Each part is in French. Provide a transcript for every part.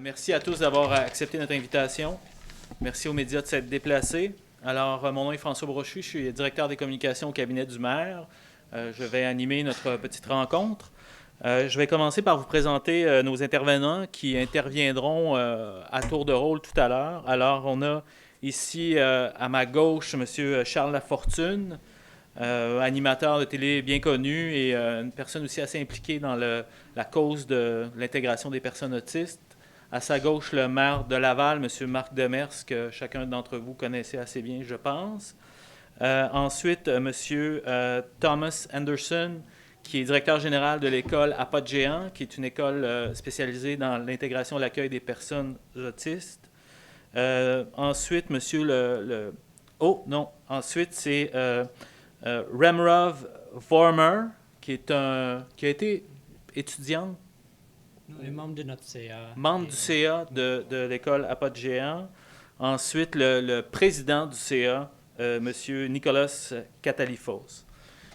Merci à tous d'avoir accepté notre invitation. Merci aux médias de s'être déplacés. Alors, mon nom est François Brochu, je suis directeur des communications au cabinet du maire. Je vais animer notre petite rencontre. Je vais commencer par vous présenter nos intervenants qui interviendront à tour de rôle tout à l'heure. Alors, on a ici à ma gauche M. Charles Lafortune, animateur de télé bien connu et une personne aussi assez impliquée dans la cause de l'intégration des personnes autistes. À sa gauche, le maire de Laval, M. Marc Demers, que chacun d'entre vous connaissait assez bien, je pense. Ensuite, M. Thomas Anderson, qui est directeur général de l'école à pas de géant, qui est une école spécialisée dans l'intégration et l'accueil des personnes autistes. Ensuite, monsieur Oh, non. Ensuite, c'est Remrov Vormer, qui a été étudiante. Nous, les membres de notre CA. Membre du CA de l'école à pas de géant. Ensuite, le président du CA, M. Nicolas Catalifos.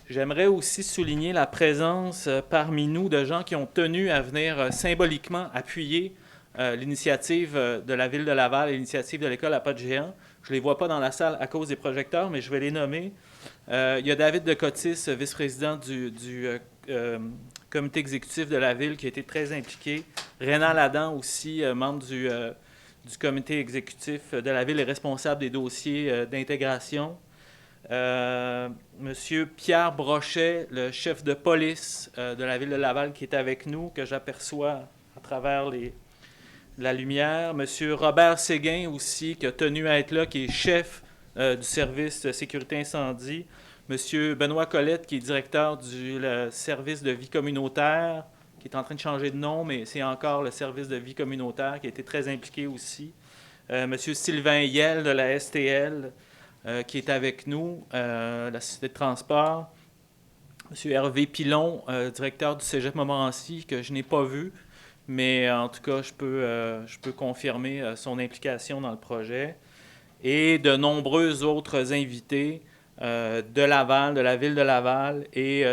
J'aimerais aussi souligner la présence parmi nous de gens qui ont tenu à venir symboliquement appuyer l'initiative de la Ville de Laval et l'initiative de l'école à pas de géant. Je ne les vois pas dans la salle à cause des projecteurs, mais je vais les nommer. Il y a David Decotis, vice-président du comité exécutif de la Ville, qui a été très impliqué. Rénal Adam aussi, membre du comité exécutif de la Ville et responsable des dossiers d'intégration. Monsieur Pierre Brochet, le chef de police de la Ville de Laval, qui est avec nous, que j'aperçois à travers la lumière. Monsieur Robert Séguin aussi, qui a tenu à être là, qui est chef du service de sécurité incendie. Monsieur Benoît Colette, qui est directeur du service de vie communautaire, qui est en train de changer de nom, mais c'est encore le service de vie communautaire, qui a été très impliqué aussi. Monsieur Sylvain Yel de la STL, qui est avec nous, la Société de transport. Monsieur Hervé Pilon, directeur du Cégep Montmorency, que je n'ai pas vu, mais en tout cas, je peux confirmer son implication dans le projet. Et de nombreux autres invités de Laval, de la ville de Laval, et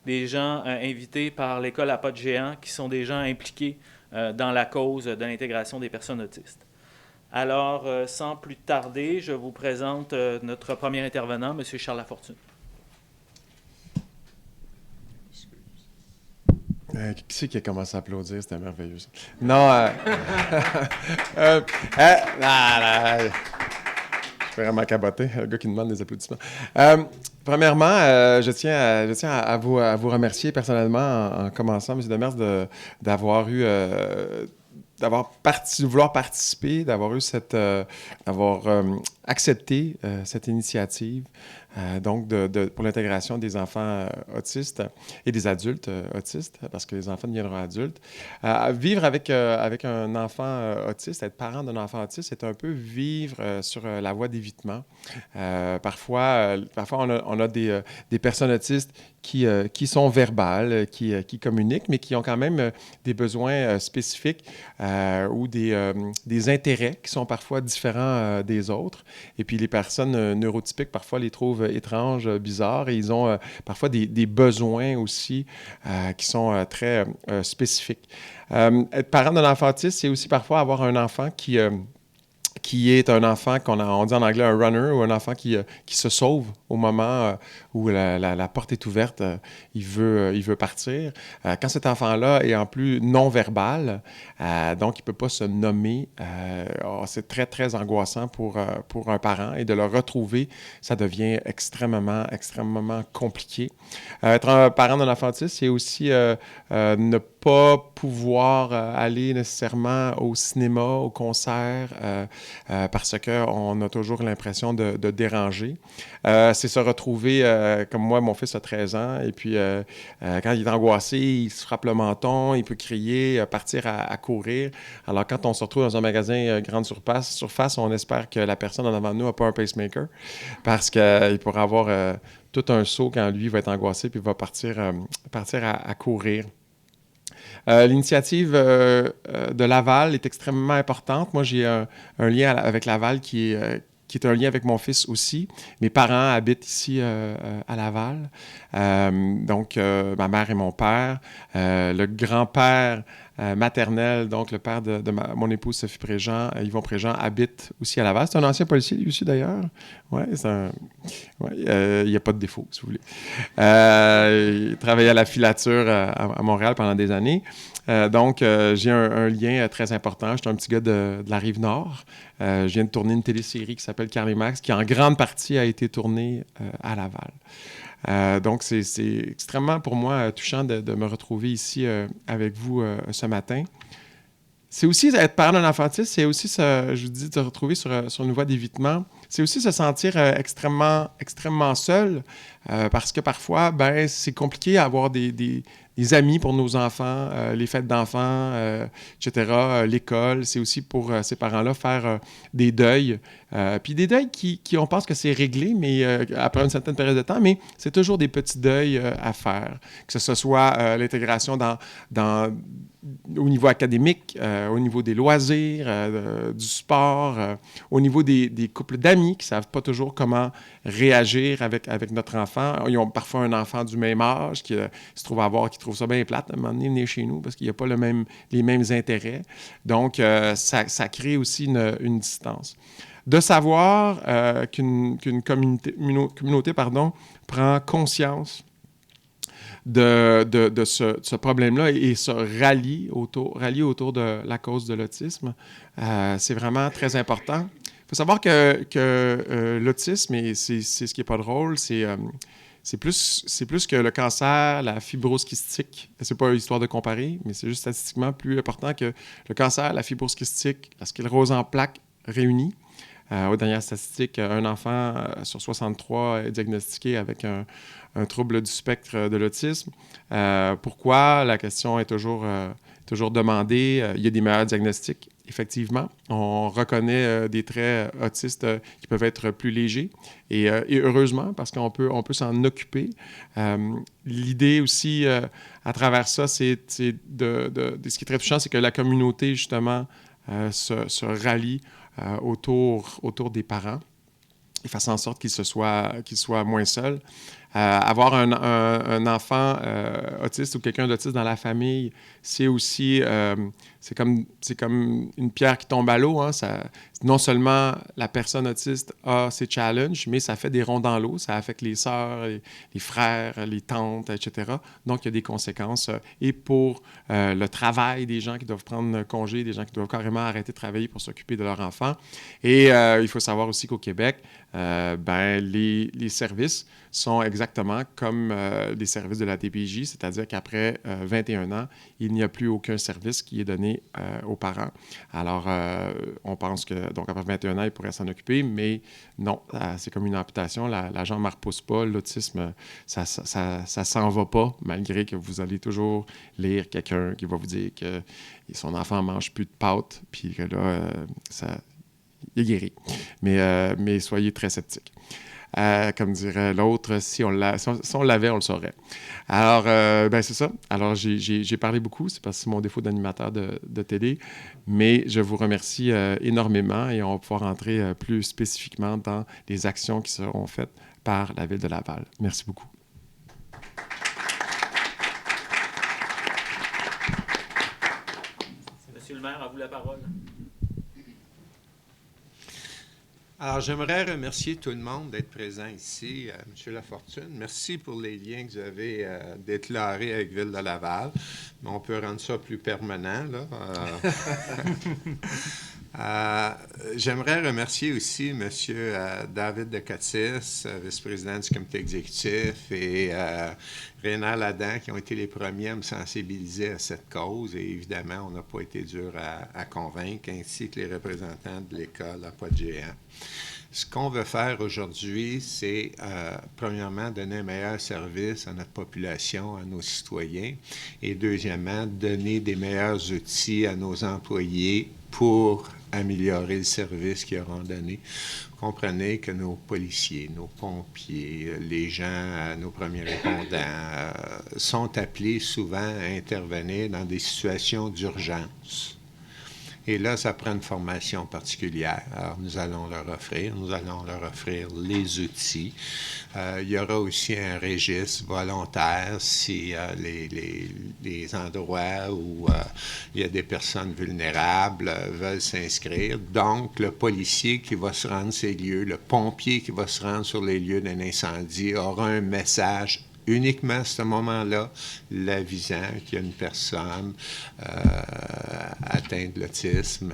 des gens invités par l'école à pas de géant, qui sont des gens impliqués dans la cause de l'intégration des personnes autistes. Alors, sans plus tarder, je vous présente notre premier intervenant, M. Charles Lafortune. Qui c'est qui a commencé à applaudir? C'était merveilleux. Non, je vais vraiment caboter, le gars qui demande des applaudissements. Premièrement, je tiens à vous remercier personnellement en commençant, M. Demers, d'avoir eu... de vouloir participer, d'avoir accepté cette initiative donc pour l'intégration des enfants autistes et des adultes autistes, parce que les enfants deviendront adultes. Vivre avec un enfant autiste, être parent d'un enfant autiste, c'est un peu vivre sur la voie d'évitement. Parfois, on a des personnes autistes qui sont verbales, qui communiquent, mais qui ont quand même des besoins spécifiques ou des intérêts qui sont parfois différents des autres. Et puis les personnes neurotypiques, parfois, les trouvent étranges, bizarres, et ils ont parfois des besoins aussi qui sont très spécifiques. Être parent d'un enfant autiste, c'est aussi parfois avoir un enfant qui est un enfant on dit en anglais un runner, ou un enfant qui se sauve au moment où la porte est ouverte, il veut partir. Quand cet enfant-là est en plus non-verbal, donc il ne peut pas se nommer, c'est très, très angoissant pour un parent, et de le retrouver, ça devient extrêmement, extrêmement compliqué. Être un parent d'un enfant autiste, c'est aussi ne pas pouvoir aller nécessairement au cinéma, au concert, parce qu'on a toujours l'impression de déranger. C'est se retrouver, comme moi, mon fils a 13 ans, et puis quand il est angoissé, il se frappe le menton, il peut crier, partir à courir. Alors quand on se retrouve dans un magasin grande surface, on espère que la personne en avant de nous n'a pas un pacemaker, parce qu'il pourra avoir tout un saut quand lui va être angoissé, puis va partir à courir. L'initiative de Laval est extrêmement importante. Moi, j'ai un lien avec Laval qui est un lien avec mon fils aussi. Mes parents habitent ici à Laval. Donc, ma mère et mon père. Le grand-père maternel. Donc, le père de mon épouse Sophie Préjean, Yvon Préjean, habite aussi à Laval. C'est un ancien policier, lui aussi, d'ailleurs. Ouais, il n'y a pas de défaut, si vous voulez. Il travaillait à la filature à Montréal pendant des années. Donc, j'ai un lien très important. Je suis un petit gars de la Rive-Nord. Je viens de tourner une télésérie qui s'appelle Carl Max, qui en grande partie a été tournée à Laval. Donc, c'est extrêmement pour moi touchant de me retrouver ici avec vous ce matin. C'est aussi être parent d'un enfant autiste, c'est aussi, je vous dis, de se retrouver sur une voie d'évitement. C'est aussi se sentir extrêmement seul parce que parfois, c'est compliqué à avoir des amis pour nos enfants, les fêtes d'enfants, etc., l'école. C'est aussi pour ces parents-là faire des deuils. Puis des deuils on pense que c'est réglé, mais après une certaine période de temps, mais c'est toujours des petits deuils à faire. Que ce soit l'intégration au niveau académique, au niveau des loisirs, du sport, au niveau des couples d'amis qui ne savent pas toujours comment réagir avec notre enfant. Ils ont parfois un enfant du même âge qui trouve ça bien plate à un moment donné, venir chez nous parce qu'il n'y a pas les mêmes intérêts. Donc, ça crée aussi une distance. De savoir qu'une communauté prend conscience de ce problème-là et se rallie autour de la cause de l'autisme, c'est vraiment très important. Il faut savoir que l'autisme, et c'est ce qui n'est pas drôle, c'est plus que le cancer, la fibrose kystique. C'est pas une histoire de comparer, mais c'est juste statistiquement plus important que le cancer, la fibrose kystique, la sclérose en plaques réunies. Aux dernières statistiques, un enfant sur 63 est diagnostiqué avec un trouble du spectre de l'autisme. Pourquoi? La question est toujours demandée. Il y a des meilleurs diagnostics, effectivement. On reconnaît des traits autistes qui peuvent être plus légers. Et heureusement, parce qu'on peut s'en occuper. L'idée aussi, à travers ça, c'est ce qui est très touchant, c'est que la communauté, justement, se rallie autour des parents et fasse en sorte qu'ils soient moins seuls. Avoir un enfant autiste ou quelqu'un d'autiste dans la famille, c'est aussi c'est comme une pierre qui tombe à l'eau. Hein. Non seulement la personne autiste a ses challenges, mais ça fait des ronds dans l'eau. Ça affecte les sœurs, les frères, les tantes, etc. Donc, il y a des conséquences. Et pour le travail des gens qui doivent prendre congé, des gens qui doivent carrément arrêter de travailler pour s'occuper de leur enfant. Et il faut savoir aussi qu'au Québec, les services sont exactement comme les services de la DPJ, c'est-à-dire qu'après 21 ans, il n'y a plus aucun service qui est donné aux parents. Alors, on pense que, donc après 21 ans, ils pourraient s'en occuper, mais non, c'est comme une amputation, la jambe ne repousse pas, l'autisme, ça s'en va pas, malgré que vous allez toujours lire quelqu'un qui va vous dire que son enfant ne mange plus de pâtes, puis que là, il est guéri. Mais soyez très sceptiques. Comme dirait l'autre, si on l'avait, on le saurait. Alors, c'est ça. Alors, j'ai parlé beaucoup, c'est parce que c'est mon défaut d'animateur de télé, mais je vous remercie énormément et on va pouvoir entrer plus spécifiquement dans les actions qui seront faites par la Ville de Laval. Merci beaucoup. Monsieur le maire, à vous la parole. Alors, j'aimerais remercier tout le monde d'être présent ici. M. Lafortune, merci pour les liens que vous avez déclarés avec Ville de Laval. Mais on peut rendre ça plus permanent, là. J'aimerais remercier aussi M. David Decotis, vice-président du comité exécutif, et Rénal Adam, qui ont été les premiers à me sensibiliser à cette cause. Et évidemment, on n'a pas été dur à convaincre, ainsi que les représentants de l'école à Pas de géant. Ce qu'on veut faire aujourd'hui, c'est, premièrement, donner un meilleur service à notre population, à nos citoyens, et deuxièmement, donner des meilleurs outils à nos employés pour améliorer le service qu'ils auront donné. Vous comprenez que nos policiers, nos pompiers, les gens, nos premiers répondants, sont appelés souvent à intervenir dans des situations d'urgence. Et là, ça prend une formation particulière. Alors, nous allons leur offrir les outils. Il y aura aussi un registre volontaire si les endroits où il y a des personnes vulnérables veulent s'inscrire. Donc, le policier qui va se rendre sur ces lieux, le pompier qui va se rendre sur les lieux d'un incendie aura un message uniquement à ce moment-là, l'avisant qu'il y a une personne atteinte de l'autisme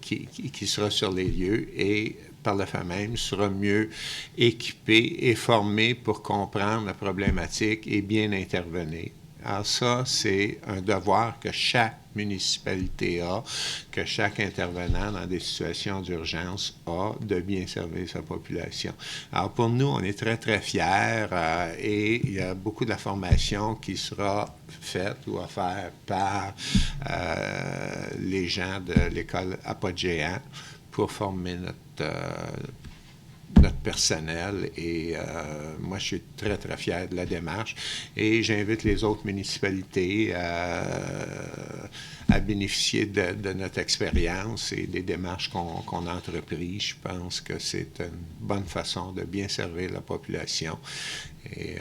qui sera sur les lieux et par le fait même sera mieux équipé et formé pour comprendre la problématique et bien intervenir. Alors ça, c'est un devoir que chaque municipalité a, que chaque intervenant dans des situations d'urgence a, de bien servir sa population. Alors pour nous, on est très, très fiers et il y a beaucoup de la formation qui sera faite ou offerte par les gens de l'école à pas de géant pour former notre personnel et moi, je suis très, très fier de la démarche et j'invite les autres municipalités à bénéficier de notre expérience et des démarches qu'on a entreprises. Je pense que c'est une bonne façon de bien servir la population et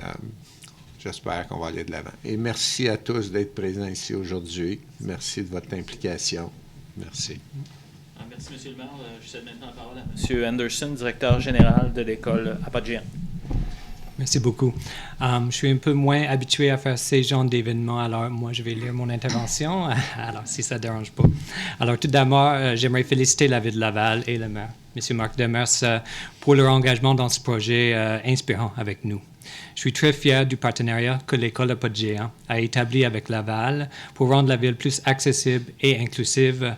j'espère qu'on va aller de l'avant. Et merci à tous d'être présents ici aujourd'hui. Merci de votre implication. Merci. Merci, M. le maire. Je cède maintenant la parole à M. Anderson, directeur général de l'école à pas de géant. Merci beaucoup. Je suis un peu moins habitué à faire ces genres d'événements, alors moi, je vais lire mon intervention, alors si ça ne dérange pas. Alors, tout d'abord, j'aimerais féliciter la Ville de Laval et le maire, M. Marc Demers, pour leur engagement dans ce projet inspirant avec nous. Je suis très fier du partenariat que l'école à pas de géant a établi avec Laval pour rendre la ville plus accessible et inclusive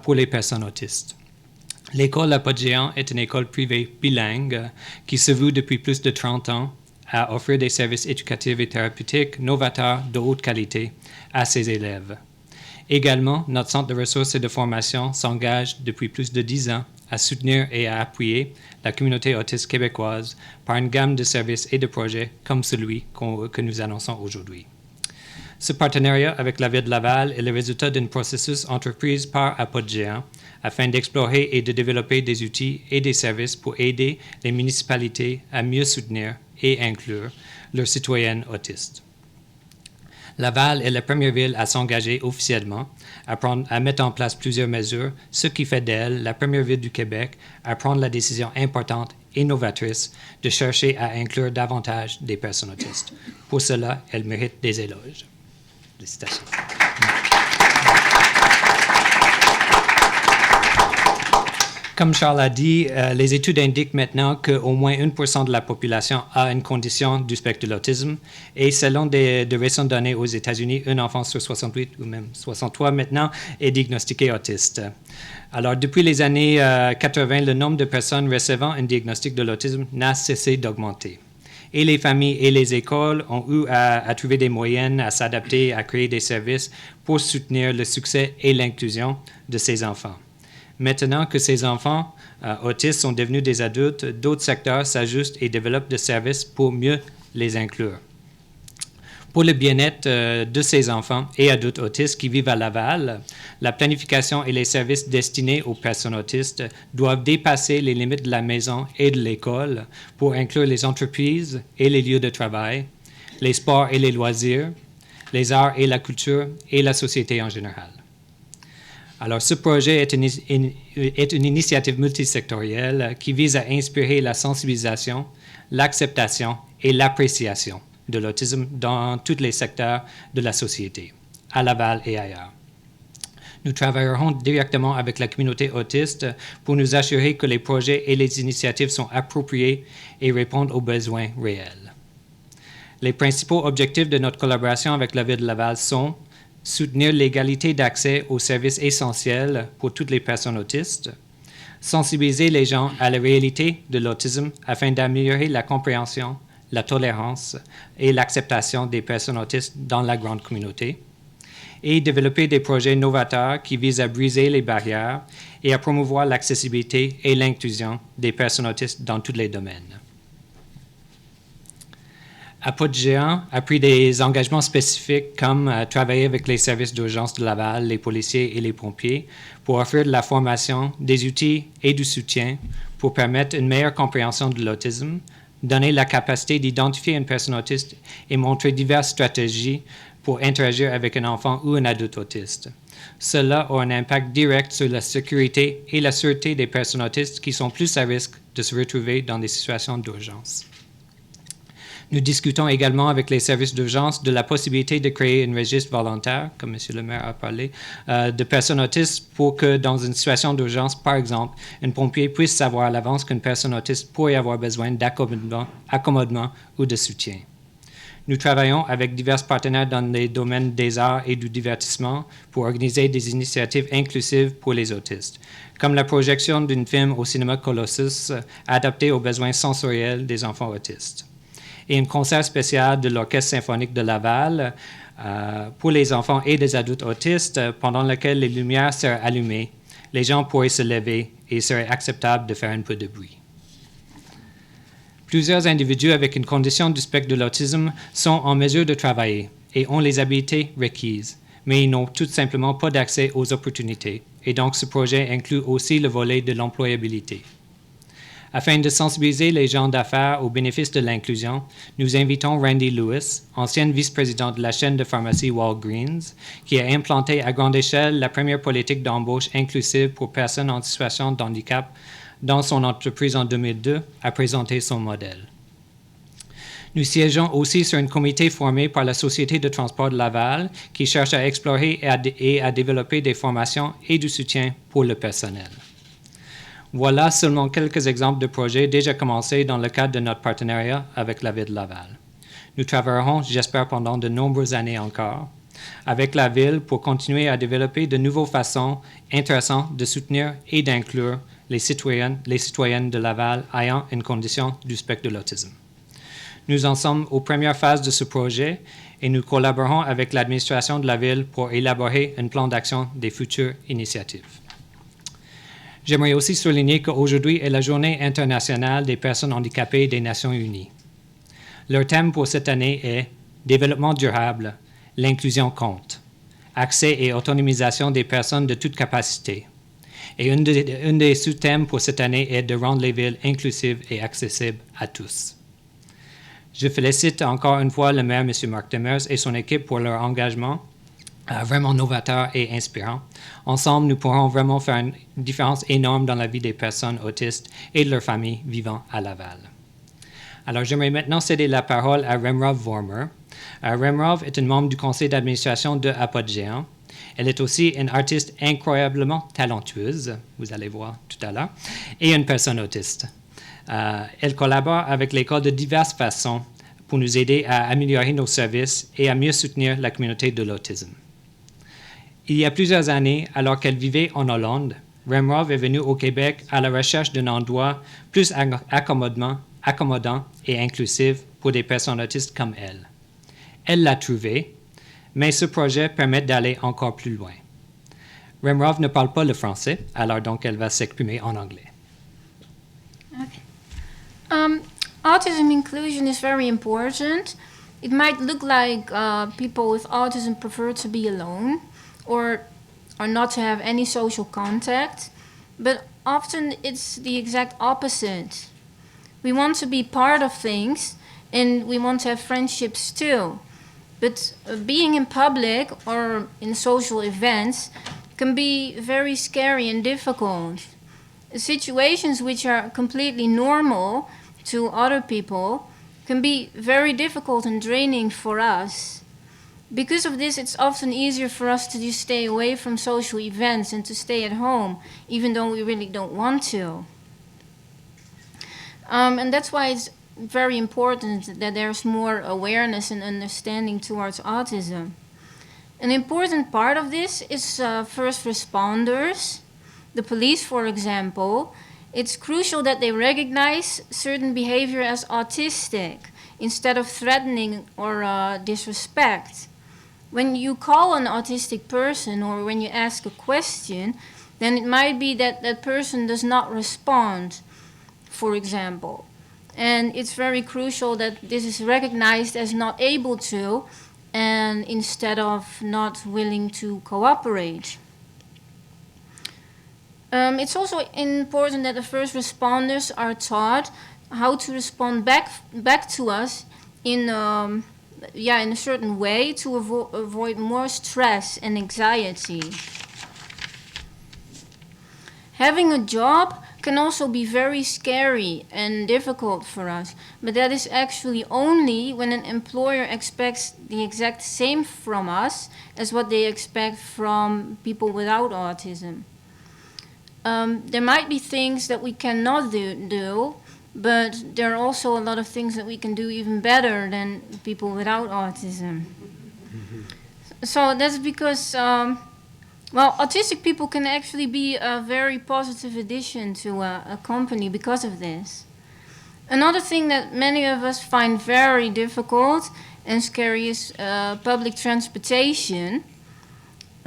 pour les personnes autistes. L'école à pas de géant est une école privée bilingue qui se voue depuis plus de 30 ans à offrir des services éducatifs et thérapeutiques novateurs de haute qualité à ses élèves. Également, notre centre de ressources et de formation s'engage depuis plus de 10 ans à soutenir et à appuyer la communauté autiste québécoise par une gamme de services et de projets comme celui que nous annonçons aujourd'hui. Ce partenariat avec la Ville de Laval est le résultat d'un processus entrepris par à pas de géant afin d'explorer et de développer des outils et des services pour aider les municipalités à mieux soutenir et inclure leurs citoyennes autistes. Laval est la première ville à s'engager officiellement à mettre en place plusieurs mesures, ce qui fait d'elle la première ville du Québec à prendre la décision importante et novatrice de chercher à inclure davantage des personnes autistes. Pour cela, elle mérite des éloges. Félicitations. Comme Charles a dit, les études indiquent maintenant qu'au moins 1% de la population a une condition du spectre de l'autisme. Et selon de récentes données aux États-Unis, un enfant sur 68 ou même 63 maintenant est diagnostiqué autiste. Alors, depuis les années 80, le nombre de personnes recevant un diagnostic de l'autisme n'a cessé d'augmenter. Et les familles et les écoles ont eu à trouver des moyens à s'adapter, à créer des services pour soutenir le succès et l'inclusion de ces enfants. Maintenant que ces enfants autistes sont devenus des adultes, d'autres secteurs s'ajustent et développent des services pour mieux les inclure. Pour le bien-être de ces enfants et adultes autistes qui vivent à Laval, la planification et les services destinés aux personnes autistes doivent dépasser les limites de la maison et de l'école pour inclure les entreprises et les lieux de travail, les sports et les loisirs, les arts et la culture et la société en général. Alors, ce projet est une initiative multisectorielle qui vise à inspirer la sensibilisation, l'acceptation et l'appréciation de l'autisme dans tous les secteurs de la société, à Laval et ailleurs. Nous travaillerons directement avec la communauté autiste pour nous assurer que les projets et les initiatives sont appropriés et répondent aux besoins réels. Les principaux objectifs de notre collaboration avec la Ville de Laval sont soutenir l'égalité d'accès aux services essentiels pour toutes les personnes autistes, sensibiliser les gens à la réalité de l'autisme afin d'améliorer la compréhension, la tolérance et l'acceptation des personnes autistes dans la grande communauté, et développer des projets novateurs qui visent à briser les barrières et à promouvoir l'accessibilité et l'inclusion des personnes autistes dans tous les domaines. À Pas de Géant a pris des engagements spécifiques comme travailler avec les services d'urgence de Laval, les policiers et les pompiers pour offrir de la formation, des outils et du soutien pour permettre une meilleure compréhension de l'autisme, donner la capacité d'identifier une personne autiste et montrer diverses stratégies pour interagir avec un enfant ou un adulte autiste. Cela a un impact direct sur la sécurité et la sûreté des personnes autistes qui sont plus à risque de se retrouver dans des situations d'urgence. Nous discutons également avec les services d'urgence de la possibilité de créer un registre volontaire, comme M. le maire a parlé, de personnes autistes pour que dans une situation d'urgence, par exemple, un pompier puisse savoir à l'avance qu'une personne autiste pourrait avoir besoin d'accommodement ou de soutien. Nous travaillons avec divers partenaires dans les domaines des arts et du divertissement pour organiser des initiatives inclusives pour les autistes, comme la projection d'un film au cinéma Colossus adapté aux besoins sensoriels des enfants autistes. Et un concert spécial de l'Orchestre symphonique de Laval pour les enfants et les adultes autistes pendant lequel les lumières seraient allumées, les gens pourraient se lever et il serait acceptable de faire un peu de bruit. Plusieurs individus avec une condition du spectre de l'autisme sont en mesure de travailler et ont les habiletés requises, mais ils n'ont tout simplement pas d'accès aux opportunités. Et donc, ce projet inclut aussi le volet de l'employabilité. Afin de sensibiliser les gens d'affaires aux bénéfices de l'inclusion, nous invitons Randy Lewis, ancienne vice-présidente de la chaîne de pharmacie Walgreens, qui a implanté à grande échelle la première politique d'embauche inclusive pour personnes en situation de handicap dans son entreprise en 2002, à présenter son modèle. Nous siégeons aussi sur un comité formé par la Société de transport de Laval qui cherche à explorer et à développer des formations et du soutien pour le personnel. Voilà seulement quelques exemples de projets déjà commencés dans le cadre de notre partenariat avec la Ville de Laval. Nous travaillerons, j'espère, pendant de nombreuses années encore, avec la Ville pour continuer à développer de nouvelles façons intéressantes de soutenir et d'inclure les citoyennes de Laval ayant une condition du spectre de l'autisme. Nous en sommes aux premières phases de ce projet et nous collaborons avec l'administration de la Ville pour élaborer un plan d'action des futures initiatives. J'aimerais aussi souligner qu'aujourd'hui est la Journée internationale des personnes handicapées des Nations unies. Leur thème pour cette année est « Développement durable, l'inclusion compte, accès et autonomisation des personnes de toute capacité ». Et un des sous-thèmes pour cette année est de rendre les villes inclusives et accessibles à tous. Je félicite encore une fois le maire, M. Marc Demers, et son équipe pour leur engagement vraiment novateur et inspirant. Ensemble, nous pourrons vraiment faire une différence énorme dans la vie des personnes autistes et de leurs familles vivant à Laval. Alors, j'aimerais maintenant céder la parole à Remrov Vormer. Remrov est une membre du conseil d'administration de À Pas de Géant. Elle est aussi une artiste incroyablement talentueuse, vous allez voir tout à l'heure, et une personne autiste. Elle collabore avec l'école de diverses façons pour nous aider à améliorer nos services et à mieux soutenir la communauté de l'autisme. Il y a plusieurs années, alors qu'elle vivait en Hollande, Remrov est venue au Québec à la recherche d'un endroit plus accommodant et inclusif pour des personnes autistes comme elle. Elle l'a trouvé, mais ce projet permet d'aller encore plus loin. Remrov ne parle pas le français, alors donc elle va s'exprimer en anglais. Okay. Autism inclusion is very important. It might look like people with autism prefer to be alone or not to have any social contact, but often it's the exact opposite. We want to be part of things and we want to have friendships too. But being in public or in social events can be very scary and difficult. Situations which are completely normal to other people can be very difficult and draining for us. Because of this, it's often easier for us to just stay away from social events and to stay at home, even though we really don't want to. And that's why it's very important that there's more awareness and understanding towards autism. An important part of this is first responders, the police, for example. It's crucial that they recognize certain behavior as autistic instead of threatening or disrespect. When you call an autistic person or when you ask a question, then it might be that that person does not respond, for example. And it's very crucial that this is recognized as not able to, and instead of not willing to cooperate. It's also important that the first responders are taught how to respond back to us in a certain way to avoid more stress and anxiety. Having a job can also be very scary and difficult for us, but that is actually only when an employer expects the exact same from us as what they expect from people without autism. There might be things that we cannot do, but there are also a lot of things that we can do even better than people without autism. So that's because, autistic people can actually be a very positive addition to a company because of this. Another thing that many of us find very difficult and scary is public transportation.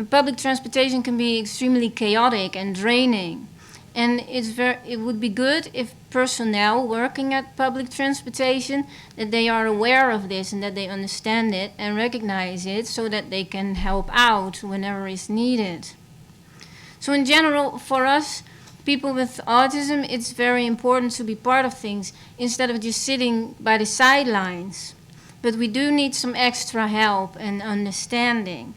Public transportation can be extremely chaotic and draining. And it would be good if personnel working at public transportation, that they are aware of this and that they understand it and recognize it so that they can help out whenever it's needed. So in general, for us, people with autism, it's very important to be part of things instead of just sitting by the sidelines. But we do need some extra help and understanding.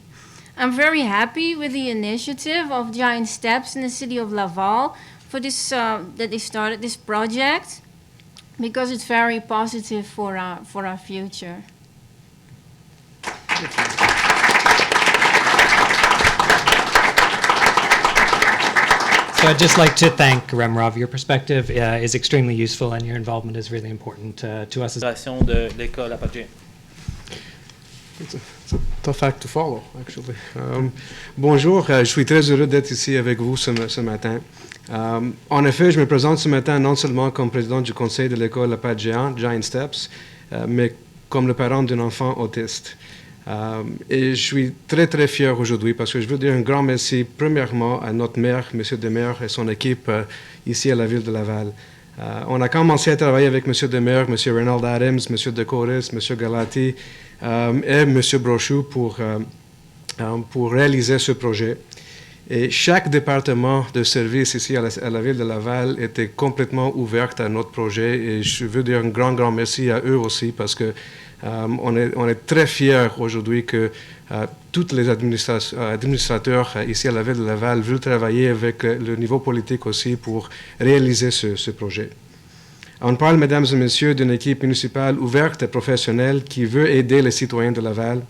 I'm very happy with the initiative of Giant Steps in the city of Laval for this, that they started this project, because it's very positive for our future. So I'd just like to thank Remrov. Your perspective is extremely useful, and your involvement is really important to us. De l'école à Padgett. It's a tough act to follow, actually. Bonjour, je suis très heureux d'être ici avec vous ce matin. En effet, je me présente ce matin non seulement comme président du conseil de l'école à pas de géant, Giant Steps, mais comme le parent d'un enfant autiste. Et je suis très, très fier aujourd'hui parce que je veux dire un grand merci, premièrement, à notre maire, M. Demers, et son équipe ici à la ville de Laval. On a commencé à travailler avec M. Demers, M. Reynald Adams, M. Decoris, M. Galati et M. Brochu pour réaliser ce projet. Et chaque département de service ici à la ville de Laval était complètement ouvert à notre projet. Et je veux dire un grand, grand merci à eux aussi parce que on est très fiers aujourd'hui que tous les administrateurs ici à la ville de Laval veulent travailler avec le niveau politique aussi pour réaliser ce projet. On parle, mesdames et messieurs, d'une équipe municipale ouverte et professionnelle qui veut aider les citoyens de Laval.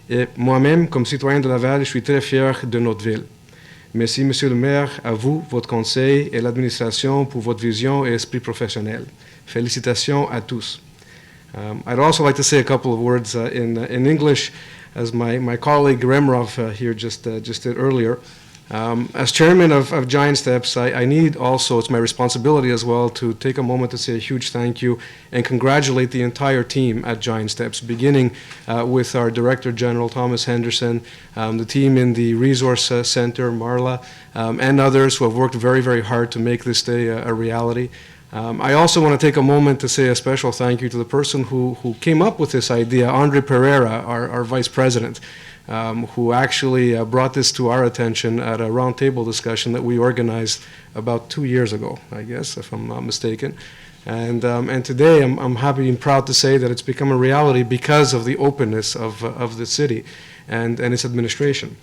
Et moi-même, comme citoyen de Laval, je suis très fier de notre ville. Merci, Monsieur le maire, à vous, votre conseil et l'administration pour votre vision et esprit professionnel. Félicitations à tous. I'd also like to say a couple of words in English, as my colleague Remrov here just did earlier. As chairman of Giant Steps, I need also, it's my responsibility as well, to take a moment to say a huge thank you and congratulate the entire team at Giant Steps, beginning with our Director General, Thomas Henderson, the team in the Resource Center, Marla, and others who have worked very, very hard to make this day a reality. I also want to take a moment to say a special thank you to the person who came up with this idea, Andre Pereira, our Vice President, who actually brought this to our attention at a roundtable discussion that we organized about 2 years ago, I guess, if I'm not mistaken. And today I'm happy and proud to say that it's become a reality because of the openness of the city and its administration.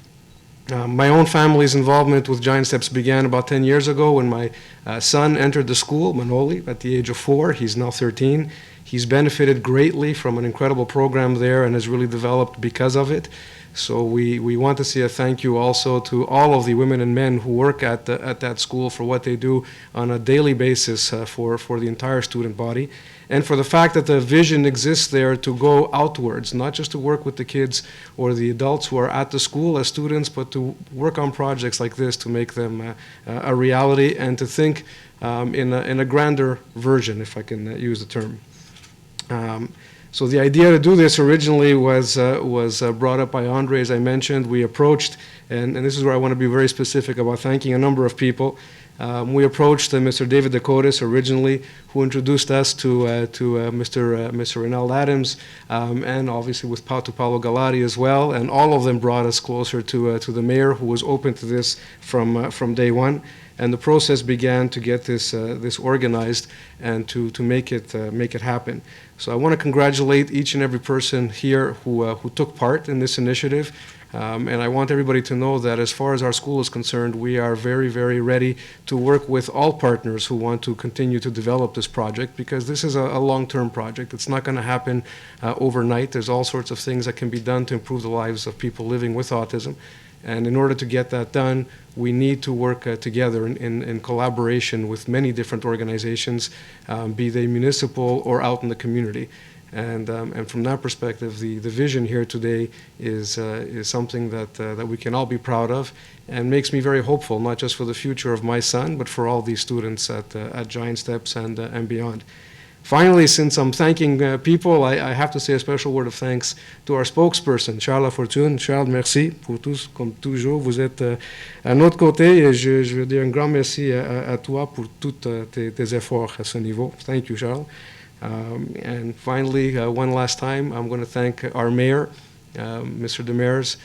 My own family's involvement with Giant Steps began about 10 years ago when my son entered the school, Manoli, at the age of 4. He's now 13. He's benefited greatly from an incredible program there and has really developed because of it. So we want to say a thank you also to all of the women and men who work at that school for what they do on a daily basis for the entire student body, and for the fact that the vision exists there to go outwards, not just to work with the kids or the adults who are at the school as students, but to work on projects like this to make them a reality and to think in a grander version, if I can use the term. So the idea to do this originally was brought up by Andre, as I mentioned. We approached, and this is where I want to be very specific about thanking a number of people. We approached Mr. David Dakotas originally, who introduced us to Mr. Ronald Adams, and obviously with Paulo Galati as well, and all of them brought us closer to the mayor, who was open to this from day one. And the process began to get this organized and to make it happen. So I want to congratulate each and every person here who took part in this initiative. And I want everybody to know that as far as our school is concerned, we are very, very ready to work with all partners who want to continue to develop this project, because this is a long-term project. It's not going to happen overnight. There's all sorts of things that can be done to improve the lives of people living with autism. And in order to get that done, we need to work together in collaboration with many different organizations, be they municipal or out in the community. And from that perspective, the vision here today is something that we can all be proud of, and makes me very hopeful, not just for the future of my son, but for all these students at Giant Steps and beyond. Finally, since I'm thanking people, I have to say a special word of thanks to our spokesperson, Charles Lafortune. Charles, merci pour tous, comme toujours. Vous êtes à notre côté, et je veux dire un grand merci à toi pour tous tes efforts à ce niveau. Thank you, Charles. And finally, one last time, I'm going to thank our mayor, Mr. Demers.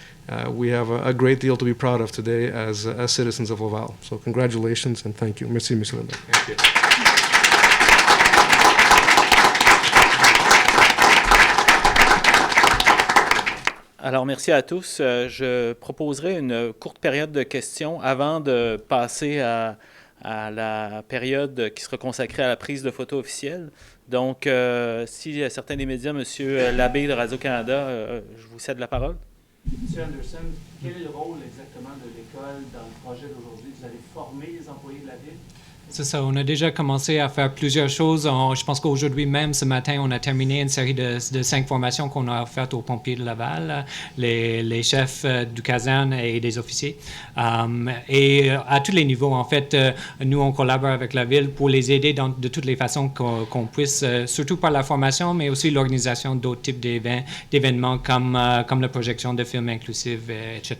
We have a great deal to be proud of today as citizens of Laval. So congratulations and thank you. Merci, Mr. Lambert. Thank you. Alors, merci à tous. Je proposerai une courte période de questions avant de passer à la période qui sera consacrée à la prise de photos officielle. Donc, si certains des médias, M. Labbé de Radio-Canada, je vous cède la parole. M. Anderson, quel est le rôle exactement de l'école dans le projet d'aujourd'hui? Vous allez former les employés de la ville? C'est ça, on a déjà commencé à faire plusieurs choses. Je pense qu'aujourd'hui même, ce matin, on a terminé une série de 5 formations qu'on a offertes aux pompiers de Laval, les chefs du caserne et des officiers. Et à tous les niveaux, en fait, nous, on collabore avec la ville pour les aider de toutes les façons qu'on puisse, surtout par la formation, mais aussi l'organisation d'autres types d'événements comme la projection de films inclusifs, etc.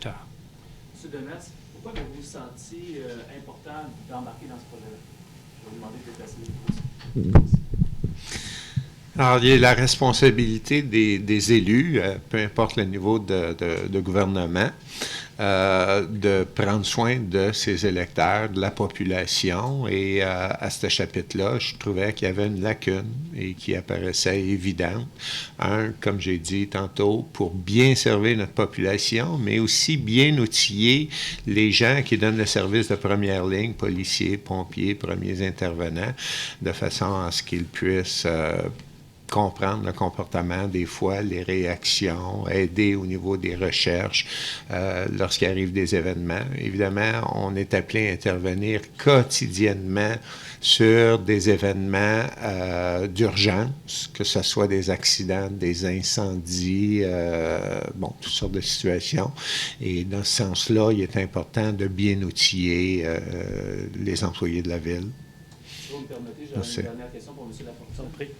M. Demers, pourquoi avez-vous senti important d'embarquer dans ce projet-là? Je vais vous demander de déplacer les Alors, il y a la responsabilité des élus, peu importe le niveau de gouvernement, de prendre soin de ses électeurs, de la population. Et à ce chapitre-là, je trouvais qu'il y avait une lacune et qui apparaissait évidente. Comme j'ai dit tantôt, pour bien servir notre population, mais aussi bien outiller les gens qui donnent le service de première ligne, policiers, pompiers, premiers intervenants, de façon à ce qu'ils puissent comprendre le comportement, des fois, les réactions, aider au niveau des recherches lorsqu'il arrive des événements. Évidemment, on est appelé à intervenir quotidiennement sur des événements d'urgence, que ce soit des accidents, des incendies, toutes sortes de situations. Et dans ce sens-là, il est important de bien outiller les employés de la ville. Si vous me permettez, j'ai une dernière question pour M. Lafortune.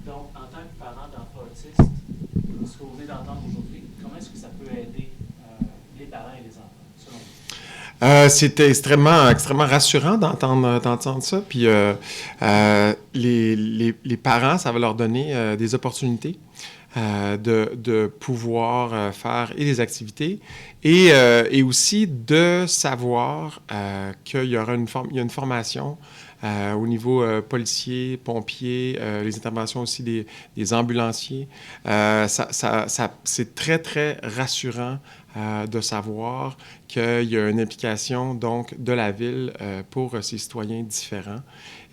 Donc, en tant que parent d'enfants autistes, ce que vous venez d'entendre aujourd'hui, comment est-ce que ça peut aider les parents et les enfants, selon vous? C'était extrêmement rassurant d'entendre ça. Puis les parents, ça va leur donner des opportunités de pouvoir faire des activités et aussi de savoir qu'il y aura une formation au niveau policier, pompier, les interventions aussi des ambulanciers. C'est très, très rassurant de savoir qu'il y a une implication donc de la ville pour ces citoyens différents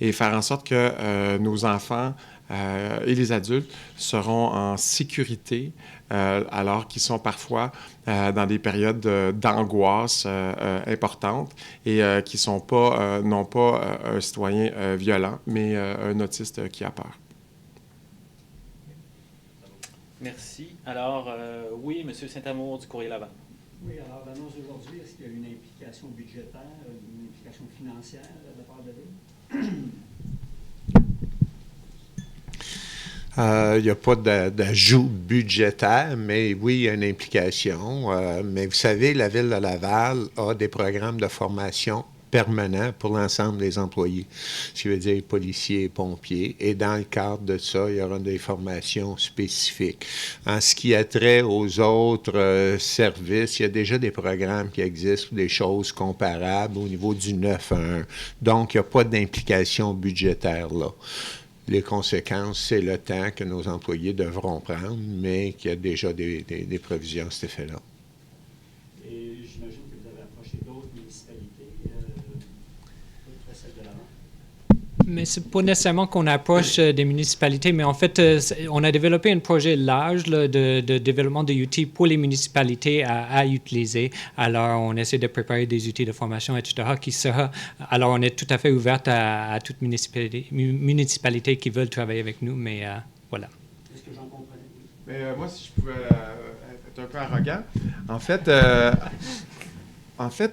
et faire en sorte que nos enfants et les adultes seront en sécurité alors qu'ils sont parfois dans des périodes d'angoisse importantes et qui sont pas, non pas un citoyen violent, mais un autiste qui a peur. Merci. Alors, oui, M. Saint-Amour du Courrier Laval. Oui, alors l'annonce d'aujourd'hui, est-ce qu'il y a une implication budgétaire, une implication financière de la part de la ville? Il n'y a pas d'ajout budgétaire, mais oui, il y a une implication. Mais vous savez, la Ville de Laval a des programmes de formation permanent pour l'ensemble des employés, ce qui veut dire policiers et pompiers. Et dans le cadre de ça, il y aura des formations spécifiques. En ce qui a trait aux autres services, il y a déjà des programmes qui existent, des choses comparables au niveau du 911. Donc, il n'y a pas d'implication budgétaire là. Les conséquences, c'est le temps que nos employés devront prendre, mais qu'il y a déjà des provisions à cet effet-là. Et j'imagine que vous avez approché d'autres municipalités, outre celle de Laval. Mais c'est pas nécessairement qu'on approche des municipalités, mais en fait, on a développé un projet large là, de développement de outils pour les municipalités à utiliser. Alors, on essaie de préparer des outils de formation, etc., qui sera... Alors, on est tout à fait ouverte à toute municipalité qui veulent travailler avec nous, mais voilà. Est-ce que j'en comprenais? Mais moi, si je pouvais être un peu arrogant, en fait,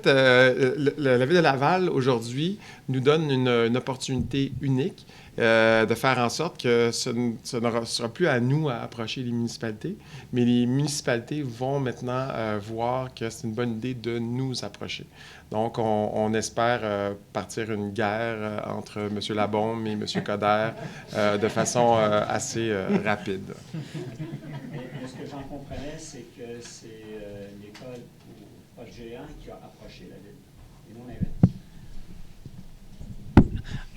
la Ville de Laval, aujourd'hui, nous donne une opportunité unique de faire en sorte que ce ne sera plus à nous à approcher les municipalités, mais les municipalités vont maintenant voir que c'est une bonne idée de nous approcher. Donc, on espère partir une guerre entre M. Labaume et M. Coderre de façon assez rapide. Mais ce que j'en comprenais, c'est que c'est l'école au Poste Géant qui a approché la ville, et non l'inverse.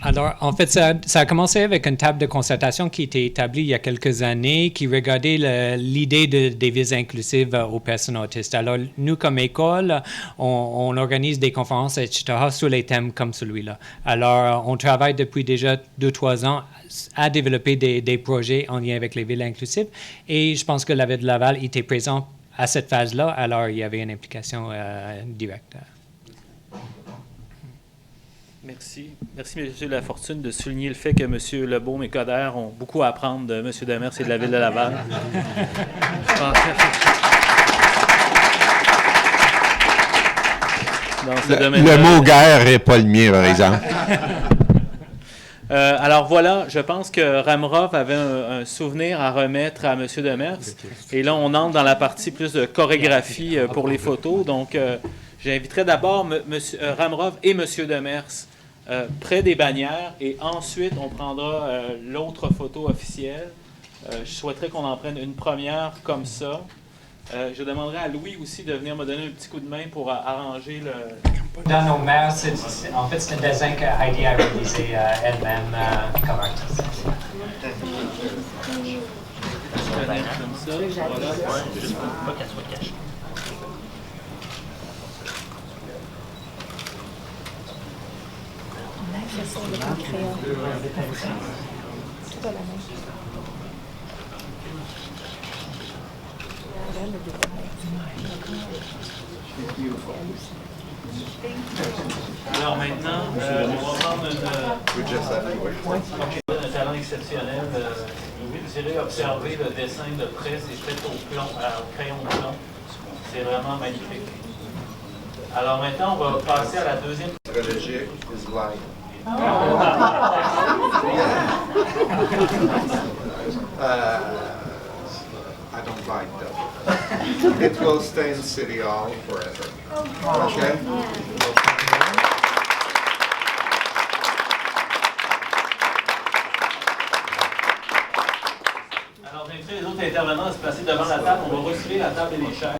Alors, en fait, ça a commencé avec une table de concertation qui a été établie il y a quelques années, qui regardait l'idée des visas inclusives aux personnes autistes. Alors, nous, comme école, on organise des conférences, etc., sur les thèmes comme celui-là. Alors, on travaille depuis déjà 2-3 ans à développer des projets en lien avec les villes inclusives. Et je pense que la Ville de Laval était présente à cette phase-là, alors il y avait une implication directe. Merci. Merci, M. Lafortune, de souligner le fait que M. Lebaume et Coderre ont beaucoup à apprendre de M. Demers et de la Ville de Laval. Le mot guerre n'est pas le mien, par exemple. Alors voilà, je pense que Ramrov avait un souvenir à remettre à M. Demers. Et là, on entre dans la partie plus de chorégraphie pour les photos. Donc, j'inviterai d'abord Ramrov et M. Demers près des bannières. Et ensuite, on prendra l'autre photo officielle. Je souhaiterais qu'on en prenne une première comme ça. Je demanderai à Louis aussi de venir me donner un petit coup de main pour arranger le... Dans nos mères, en fait, c'est un dessin que Heidi a réalisé elle-même comme artiste. Comme ça, voilà. Juste pour pas qu'elle soit cachée. On a fait ça avec un crayon. Tout à la main. Alors maintenant, on va prendre un talent exceptionnel. Vous irez observer le dessin de près, c'est fait au plomb, au crayon de plomb. C'est vraiment magnifique. Alors maintenant, on va passer à la deuxième. Stratégique is lying. I don't like that. It will stay in City Hall forever. Okay? Alors, j'invite les autres intervenants à se placer devant la table. On va retirer la table et les chaises.